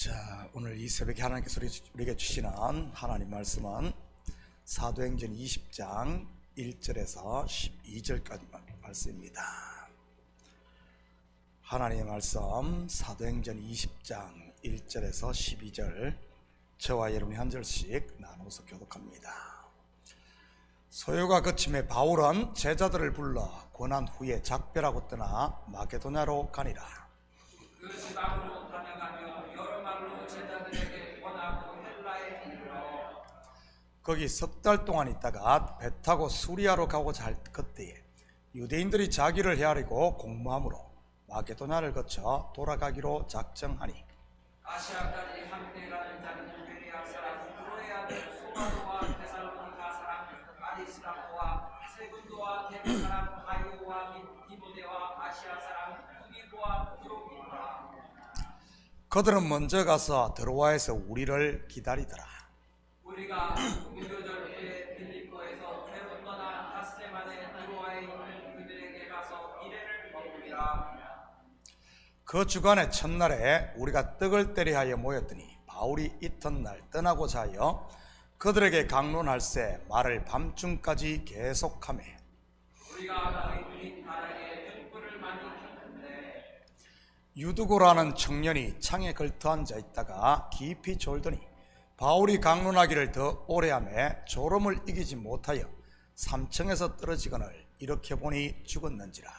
자, 오늘 이 새벽에 하나님께서 우리에게 주시는 하나님 말씀은 사도행전 20장 1절에서 12절까지 말씀입니다. 하나님의 말씀 사도행전 20장 1절에서 12절, 저와 여러분이 한 절씩 나눠서 교독합니다. 소요가 그침에 바울은 제자들을 불러 고난 후에 작별하고 떠나 마게도냐로 가니라. 그 지방으로 다녀가며 여러 말로 제자들에게 권하고 헬라에 이르러 거기 석 달 동안 있다가 배 타고 수리아로 가고자 할 그때에 유대인들이 자기를 헤아리고 공모함으로 마게도냐를 거쳐 돌아가기로 작정하니, 아시아까지 함께 가는 자는 베레아 사람 브로의 아들 소바로와 데살로니가 사람 아리스라코와 세군도와 데비 사람 가요와 디모데와 아시아 사람 후기고와 드로기라. 그들은 먼저 가서 드로아에서 우리를 기다리더라. 우리가 무교절 후에 빌립보에서 헤롯거나 닷세만의 드로아에 있는 그들에게 가서 이래를 먹으리라. 그 주간의 첫날에 우리가 떡을 때리하여 모였더니 바울이 이튿날 떠나고자 하여 그들에게 강론할세 말을 밤중까지 계속하며, 우리가 너희 바닥에 등불을 많이 켰는데 유두고라는 청년이 창에 걸터 앉아 있다가 깊이 졸더니 바울이 강론하기를 더 오래 하며 졸음을 이기지 못하여 3층에서 떨어지거늘 이렇게 보니 죽었는지라.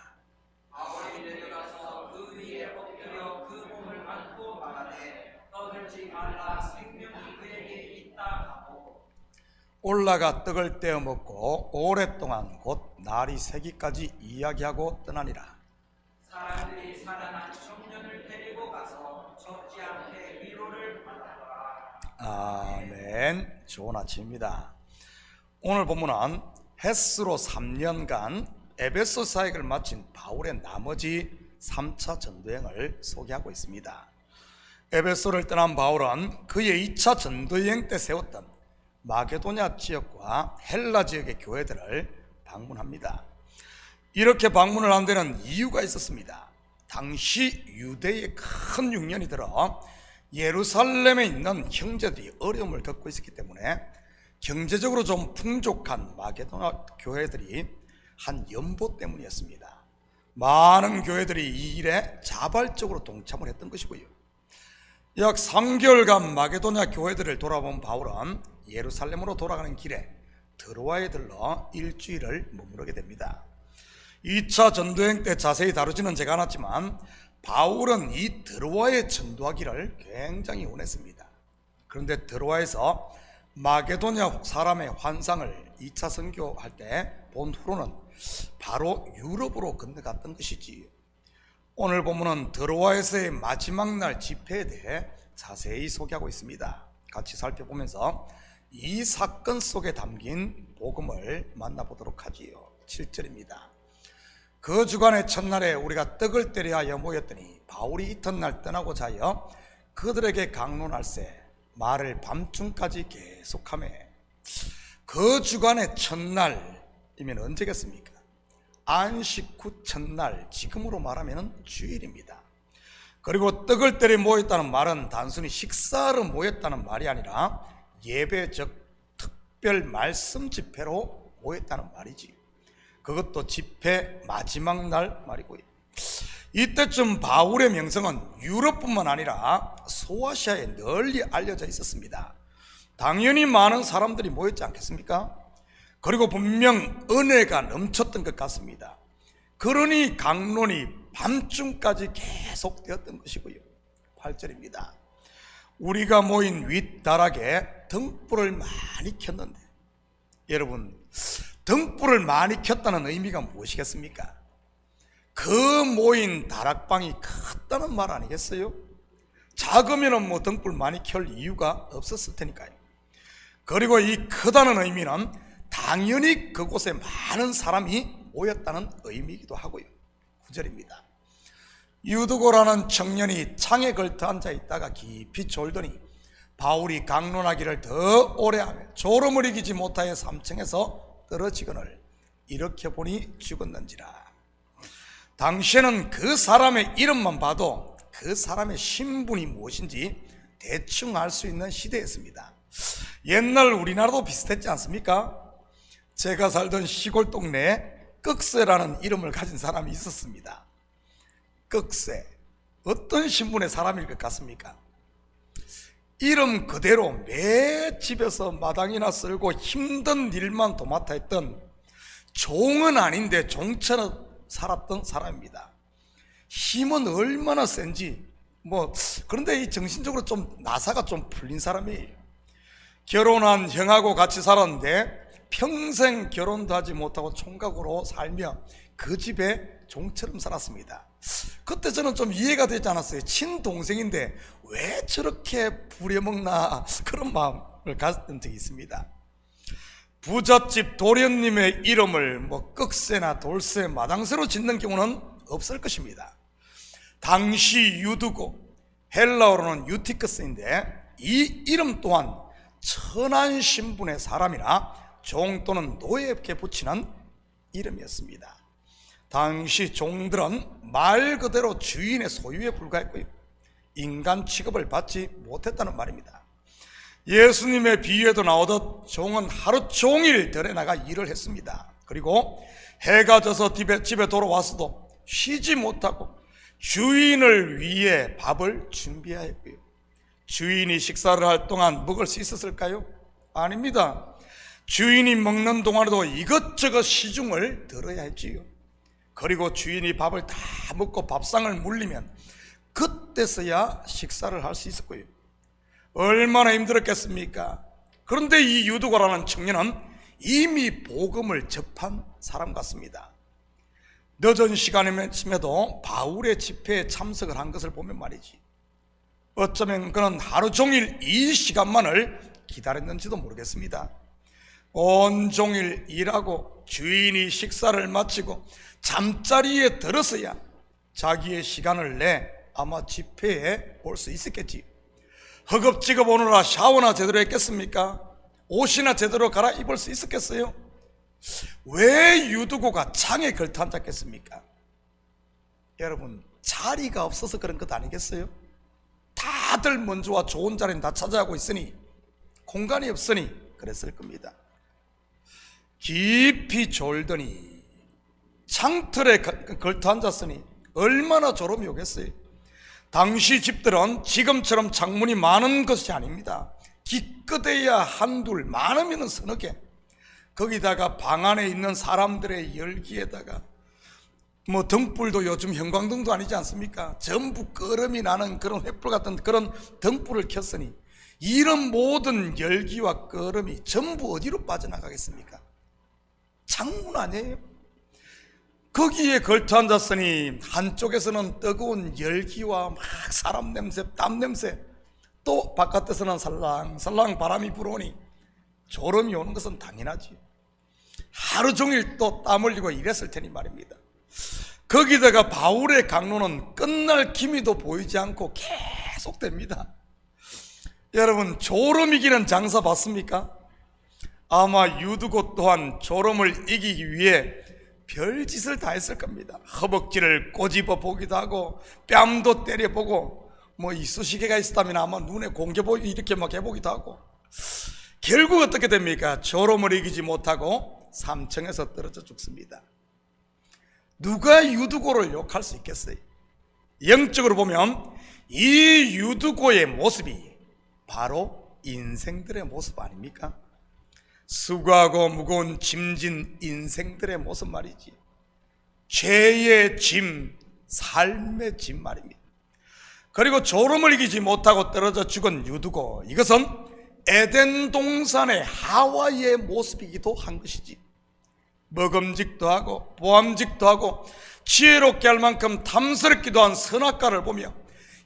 바울이 내려가서 그 위에 엎드려 그 몸을 안고 말하되 떠들지 말라, 생명이 그에게 있다 하고 올라가 떡을 떼어 먹고 오랫동안 곧 날이 새기까지 이야기하고 떠나니라. 사람들이 살아난 청년을 데리고 가서 적지 않게 위로를 받았더라. 아멘. 좋은 아침입니다. 오늘 본문은 햇수로 3년간 에베소 사역을 마친 바울의 나머지 3차 전도여행을 소개하고 있습니다. 에베소를 떠난 바울은 그의 2차 전도여행 때 세웠던 마게도냐 지역과 헬라 지역의 교회들을 방문합니다. 이렇게 방문을 한 데는 이유가 있었습니다. 당시 유대의 큰 흉년이 들어 예루살렘에 있는 형제들이 어려움을 겪고 있었기 때문에 경제적으로 좀 풍족한 마게도냐 교회들이 한 연보 때문이었습니다. 많은 교회들이 이 일에 자발적으로 동참을 했던 것이고요. 약 3개월간 마게도냐 교회들을 돌아본 바울은 예루살렘으로 돌아가는 길에 드로아에 들러 일주일을 머무르게 됩니다. 2차 전도여행 때 자세히 다루지는 제가 않았지만 바울은 이 드로아에 전도하기를 굉장히 원했습니다. 그런데 드로아에서 마게도냐 사람의 환상을 2차 선교할 때 본 후로는 바로 유럽으로 건너갔던 것이지. 오늘 본문은 드로아에서의 마지막 날 집회에 대해 자세히 소개하고 있습니다. 같이 살펴보면서 이 사건 속에 담긴 복음을 만나보도록 하지요. 7절입니다. 그 주간의 첫날에 우리가 떡을 때리하여 모였더니 바울이 이튿날 떠나고자 하여 그들에게 강론할세 말을 밤중까지 계속하며. 그 주간의 첫날이면 언제겠습니까? 안식 후 첫날, 지금으로 말하면 주일입니다. 그리고 떡을 때려 모였다는 말은 단순히 식사로 모였다는 말이 아니라 예배, 즉 특별 말씀 집회로 모였다는 말이지. 그것도 집회 마지막 날 말이고요. 이때쯤 바울의 명성은 유럽뿐만 아니라 소아시아에 널리 알려져 있었습니다. 당연히 많은 사람들이 모였지 않겠습니까? 그리고 분명 은혜가 넘쳤던 것 같습니다. 그러니 강론이 밤중까지 계속되었던 것이고요. 8절입니다. 우리가 모인 윗다락에 등불을 많이 켰는데, 여러분, 등불을 많이 켰다는 의미가 무엇이겠습니까? 그 모인 다락방이 컸다는 말 아니겠어요? 작으면 뭐 등불 많이 켤 이유가 없었을 테니까요. 그리고 이 크다는 의미는 당연히 그곳에 많은 사람이 모였다는 의미이기도 하고요. 9절입니다. 유두고라는 청년이 창에 걸터 앉아 있다가 깊이 졸더니 바울이 강론하기를 더 오래 하며 졸음을 이기지 못하여 3층에서 떨어지거늘 이렇게 보니 죽었는지라. 당시에는 그 사람의 이름만 봐도 그 사람의 신분이 무엇인지 대충 알 수 있는 시대였습니다. 옛날 우리나라도 비슷했지 않습니까? 제가 살던 시골 동네에 꺽쇠라는 이름을 가진 사람이 있었습니다. 꺽쇠, 어떤 신분의 사람일 것 같습니까? 이름 그대로 매 집에서 마당이나 쓸고 힘든 일만 도맡아 했던, 종은 아닌데 종처럼 살았던 사람입니다. 힘은 얼마나 센지 그런데 이 정신적으로 좀 나사가 좀 풀린 사람이에요. 결혼한 형하고 같이 살았는데 평생 결혼도 하지 못하고 총각으로 살며 그 집에 종처럼 살았습니다. 그때 저는 좀 이해가 되지 않았어요. 친동생인데 왜 저렇게 부려먹나, 그런 마음을 가졌던 적이 있습니다. 부잣집 도련님의 이름을 꺽쇠나 돌쇠, 마당쇠로 짓는 경우는 없을 것입니다. 당시 유두고, 헬라어로는 유티크스인데 이 이름 또한 천한 신분의 사람이나 종 또는 노예에게 붙이는 이름이었습니다. 당시 종들은 말 그대로 주인의 소유에 불과했고요, 인간 취급을 받지 못했다는 말입니다. 예수님의 비유에도 나오듯 종은 하루 종일 들에 나가 일을 했습니다. 그리고 해가 져서 집에 돌아왔어도 쉬지 못하고 주인을 위해 밥을 준비해야 했고요, 주인이 식사를 할 동안 먹을 수 있었을까요? 아닙니다. 주인이 먹는 동안에도 이것저것 시중을 들어야 했지요. 그리고 주인이 밥을 다 먹고 밥상을 물리면 그때서야 식사를 할 수 있었고요. 얼마나 힘들었겠습니까? 그런데 이 유두고라는 청년은 이미 복음을 접한 사람 같습니다. 늦은 시간임에도 바울의 집회에 참석을 한 것을 보면 말이지, 어쩌면 그는 하루 종일 이 시간만을 기다렸는지도 모르겠습니다. 온종일 일하고 주인이 식사를 마치고 잠자리에 들어서야 자기의 시간을 내 아마 집회에 올 수 있었겠지. 허겁지겁 오느라 샤워나 제대로 했겠습니까? 옷이나 제대로 갈아입을 수 있었겠어요? 왜 유두고가 창에 걸터 앉았겠습니까? 여러분, 자리가 없어서 그런 것 아니겠어요? 다들 먼저와 좋은 자리는 다 차지하고 있으니, 공간이 없으니 그랬을 겁니다. 깊이 졸더니 창틀에 걸터 앉았으니 얼마나 졸음이 오겠어요? 당시 집들은 지금처럼 창문이 많은 것이 아닙니다. 기껏해야 한둘, 많으면 서너 개, 거기다가 방 안에 있는 사람들의 열기에다가 등불도 요즘 형광등도 아니지 않습니까? 전부 끄름이 나는 그런 횃불 같은 그런 등불을 켰으니 이런 모든 열기와 끄름이 전부 어디로 빠져나가겠습니까? 창문 아니에요? 거기에 걸터 앉았으니 한쪽에서는 뜨거운 열기와 막 사람 냄새, 땀 냄새, 또 바깥에서는 살랑살랑 바람이 불어오니 졸음이 오는 것은 당연하지. 하루 종일 또 땀 흘리고 일했을 테니 말입니다. 거기다가 바울의 강론은 끝날 기미도 보이지 않고 계속됩니다. 여러분, 졸음 이기는 장사 봤습니까? 아마 유두고 또한 졸음을 이기기 위해 별짓을 다 했을 겁니다. 허벅지를 꼬집어 보기도 하고 뺨도 때려보고 이쑤시개가 있었다면 아마 눈에 공겨보기 이렇게 막 해보기도 하고, 결국 어떻게 됩니까? 졸음을 이기지 못하고 3층에서 떨어져 죽습니다. 누가 유두고를 욕할 수 있겠어요? 영적으로 보면 이 유두고의 모습이 바로 인생들의 모습 아닙니까? 수고하고 무거운 짐진 인생들의 모습 말이지. 죄의 짐, 삶의 짐 말입니다. 그리고 졸음을 이기지 못하고 떨어져 죽은 유두고, 이것은 에덴 동산의 하와의 모습이기도 한 것이지. 먹음직도 하고 보암직도 하고 지혜롭게 할 만큼 탐스럽기도 한 선악과를 보며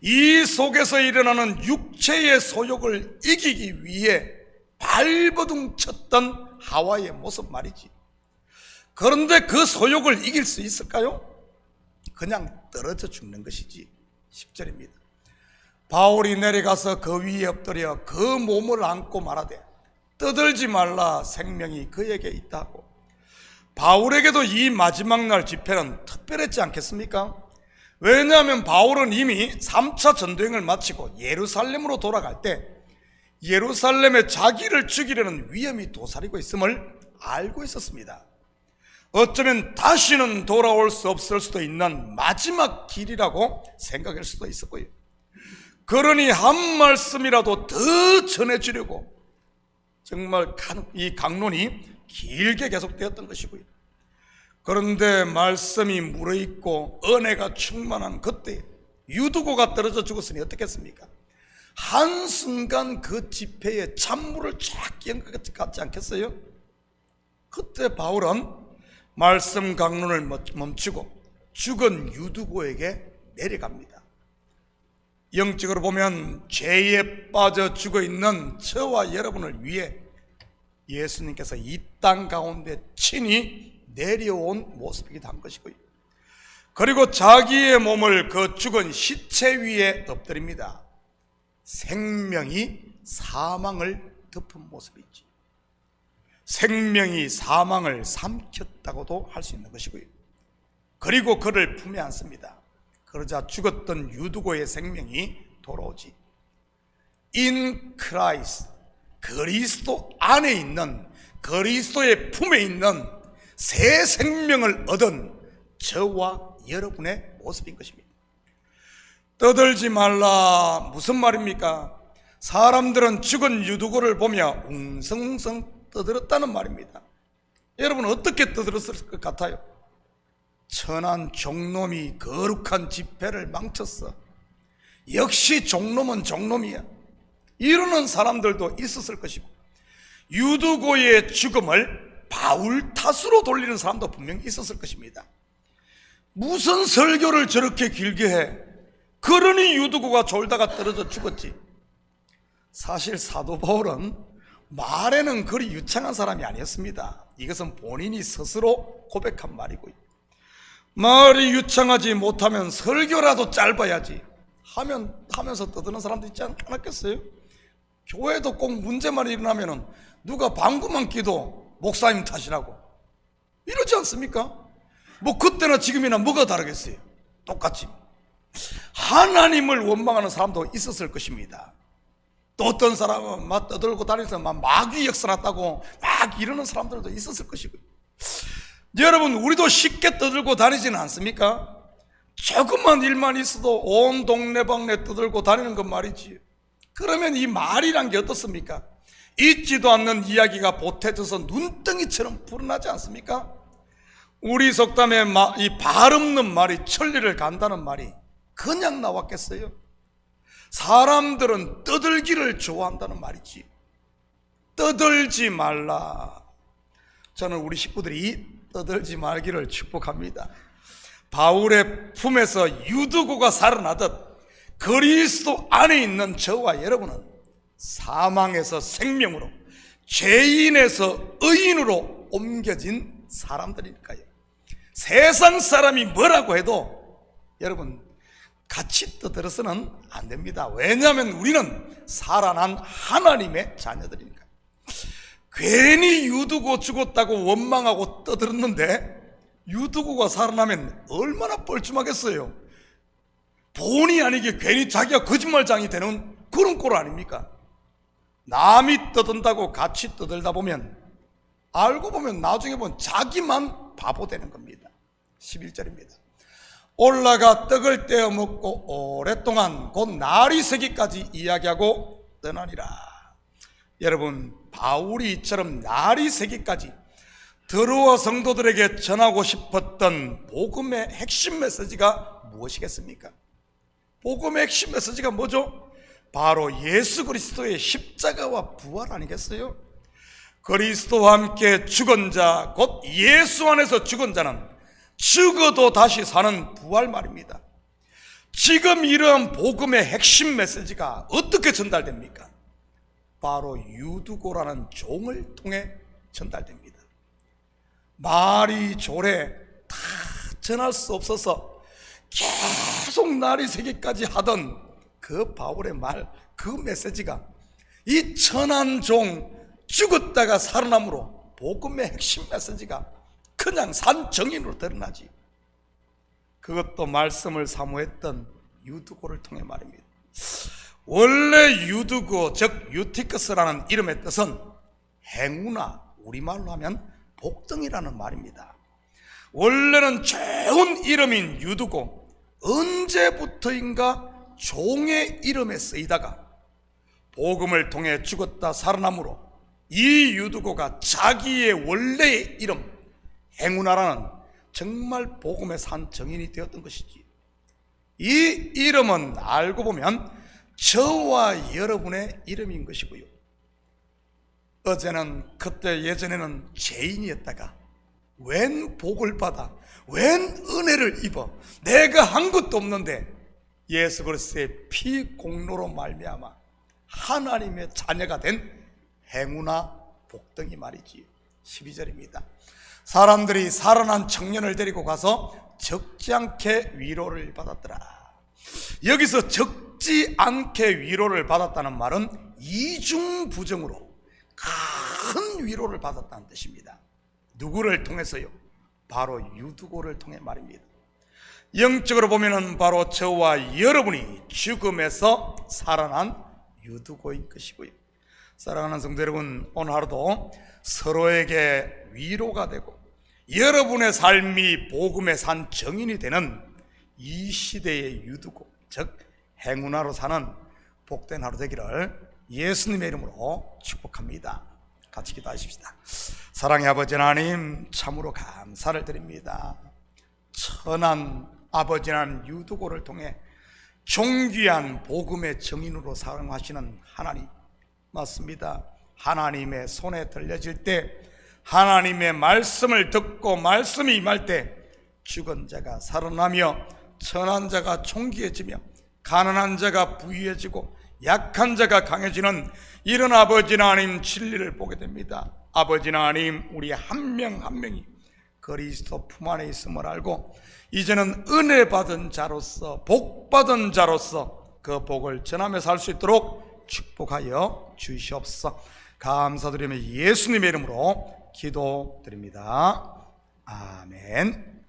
이 속에서 일어나는 육체의 소욕을 이기기 위해 발버둥 쳤던 하와의 모습 말이지. 그런데 그 소욕을 이길 수 있을까요? 그냥 떨어져 죽는 것이지. 10절입니다. 바울이 내려가서 그 위에 엎드려 그 몸을 안고 말하되 떠들지 말라, 생명이 그에게 있다고. 바울에게도 이 마지막 날 집회는 특별했지 않겠습니까? 왜냐하면 바울은 이미 3차 전도행을 마치고 예루살렘으로 돌아갈 때 예루살렘에 자기를 죽이려는 위험이 도사리고 있음을 알고 있었습니다. 어쩌면 다시는 돌아올 수 없을 수도 있는 마지막 길이라고 생각할 수도 있었고요. 그러니 한 말씀이라도 더 전해주려고 정말 이 강론이 길게 계속되었던 것이고요. 그런데 말씀이 무르익고 은혜가 충만한 그때 유두고가 떨어져 죽었으니 어떻겠습니까? 한순간 그 집회에 찬물을 쫙 끼얹은 것 같지 않겠어요? 그때 바울은 말씀 강론을 멈추고 죽은 유두고에게 내려갑니다. 영적으로 보면 죄에 빠져 죽어있는 저와 여러분을 위해 예수님께서 이 땅 가운데 친히 내려온 모습이기도 한 것이고요. 그리고 자기의 몸을 그 죽은 시체 위에 엎드립니다. 생명이 사망을 덮은 모습이지. 생명이 사망을 삼켰다고도 할 수 있는 것이고요. 그리고 그를 품에 안습니다. 그러자 죽었던 유두고의 생명이 돌아오지. In Christ, 그리스도 안에 있는, 그리스도의 품에 있는 새 생명을 얻은 저와 여러분의 모습인 것입니다. 떠들지 말라, 무슨 말입니까? 사람들은 죽은 유두고를 보며 웅성웅성 떠들었다는 말입니다. 여러분 어떻게 떠들었을 것 같아요? 천한 종놈이 거룩한 집회를 망쳤어. 역시 종놈은 종놈이야. 이러는 사람들도 있었을 것이고, 유두고의 죽음을 바울 탓으로 돌리는 사람도 분명히 있었을 것입니다. 무슨 설교를 저렇게 길게 해? 그러니 유두고가 졸다가 떨어져 죽었지. 사실 사도 바울은 말에는 그리 유창한 사람이 아니었습니다. 이것은 본인이 스스로 고백한 말이고요. 말이 유창하지 못하면 설교라도 짧아야지 하면서 떠드는 사람도 있지 않았겠어요? 교회도 꼭 문제만 일어나면 누가 방구만 끼도 목사님 탓이라고 이러지 않습니까? 뭐 그때나 지금이나 뭐가 다르겠어요? 똑같이 하나님을 원망하는 사람도 있었을 것입니다. 또 어떤 사람은 막 떠들고 다니면서 막 마귀 역사 났다고 막 이러는 사람들도 있었을 것이고요. 여러분 우리도 쉽게 떠들고 다니지는 않습니까? 조금만 일만 있어도 온 동네방네 떠들고 다니는 건 말이지. 그러면 이 말이란 게 어떻습니까? 있지도 않는 이야기가 보태져서 눈덩이처럼 불어나지 않습니까? 우리 속담에 이 발 없는 말이 천리를 간다는 말이 그냥 나왔겠어요? 사람들은 떠들기를 좋아한다는 말이지. 떠들지 말라. 저는 우리 식구들이 떠들지 말기를 축복합니다. 바울의 품에서 유두고가 살아나듯 그리스도 안에 있는 저와 여러분은 사망에서 생명으로, 죄인에서 의인으로 옮겨진 사람들일까요? 세상 사람이 뭐라고 해도 여러분 같이 떠들어서는 안 됩니다. 왜냐하면 우리는 살아난 하나님의 자녀들이니까. 괜히 유두고 죽었다고 원망하고 떠들었는데 유두고가 살아나면 얼마나 뻘쭘하겠어요. 본의 아니게 괜히 자기가 거짓말장이 되는 그런 꼴 아닙니까? 남이 떠든다고 같이 떠들다 보면 알고 보면 나중에 보면 자기만 바보 되는 겁니다. 11절입니다. 올라가 떡을 떼어 먹고 오랫동안 곧 날이 새기까지 이야기하고 떠나니라. 여러분 바울이 이처럼 날이 새기까지 드로아 성도들에게 전하고 싶었던 복음의 핵심 메시지가 무엇이겠습니까? 복음의 핵심 메시지가 뭐죠? 바로 예수 그리스도의 십자가와 부활 아니겠어요? 그리스도와 함께 죽은 자, 곧 예수 안에서 죽은 자는 죽어도 다시 사는 부활 말입니다. 지금 이러한 복음의 핵심 메시지가 어떻게 전달됩니까? 바로 유두고라는 종을 통해 전달됩니다. 말이 조래 다 전할 수 없어서 계속 날이 새기까지 하던 그 바울의 말, 그 메시지가 이 천한 종 죽었다가 살아남으로 복음의 핵심 메시지가 그냥 산 정인으로 드러나지. 그것도 말씀을 사모했던 유두고를 통해 말입니다. 원래 유두고 즉 유티크스라는 이름의 뜻은 행운아, 우리말로 하면 복등이라는 말입니다. 원래는 좋은 이름인 유두고 언제부터인가 종의 이름에 쓰이다가 복음을 통해 죽었다 살아남으로 이 유두고가 자기의 원래의 이름 행운아라는 정말 복음에 산 정인이 되었던 것이지. 이 이름은 알고 보면 저와 여러분의 이름인 것이고요. 그때 예전에는 죄인이었다가 웬 복을 받아 웬 은혜를 입어 내가 한 것도 없는데 예수 그리스도의 피 공로로 말미암아 하나님의 자녀가 된 행운아 복등이 말이지. 12절입니다. 사람들이 살아난 청년을 데리고 가서 적지 않게 위로를 받았더라. 여기서 적지 않게 위로를 받았다는 말은 이중부정으로 큰 위로를 받았다는 뜻입니다. 누구를 통해서요? 바로 유두고를 통해 말입니다. 영적으로 보면은 바로 저와 여러분이 죽음에서 살아난 유두고인 것이고요. 사랑하는 성도 여러분, 오늘 하루도 서로에게 위로가 되고 여러분의 삶이 복음에 산 정인이 되는 이 시대의 유두고 즉 행운아로 사는 복된 하루 되기를 예수님의 이름으로 축복합니다. 같이 기도하십시다. 사랑의 아버지 하나님, 참으로 감사를 드립니다. 천한 아버지 하나님 유두고를 통해 존귀한 복음의 정인으로 사용하시는 하나님 맞습니다. 하나님의 손에 들려질 때, 하나님의 말씀을 듣고 말씀이 임할 때 죽은 자가 살아나며 천한 자가 존귀해지며 가난한 자가 부유해지고 약한 자가 강해지는 이런 아버지 하나님 진리를 보게 됩니다. 아버지 하나님, 우리 한 명 한 명이 그리스도 품 안에 있음을 알고 이제는 은혜 받은 자로서 복 받은 자로서 그 복을 전하며 살 수 있도록 축복하여 주시옵소서. 감사드리며 예수님의 이름으로 기도드립니다. 아멘.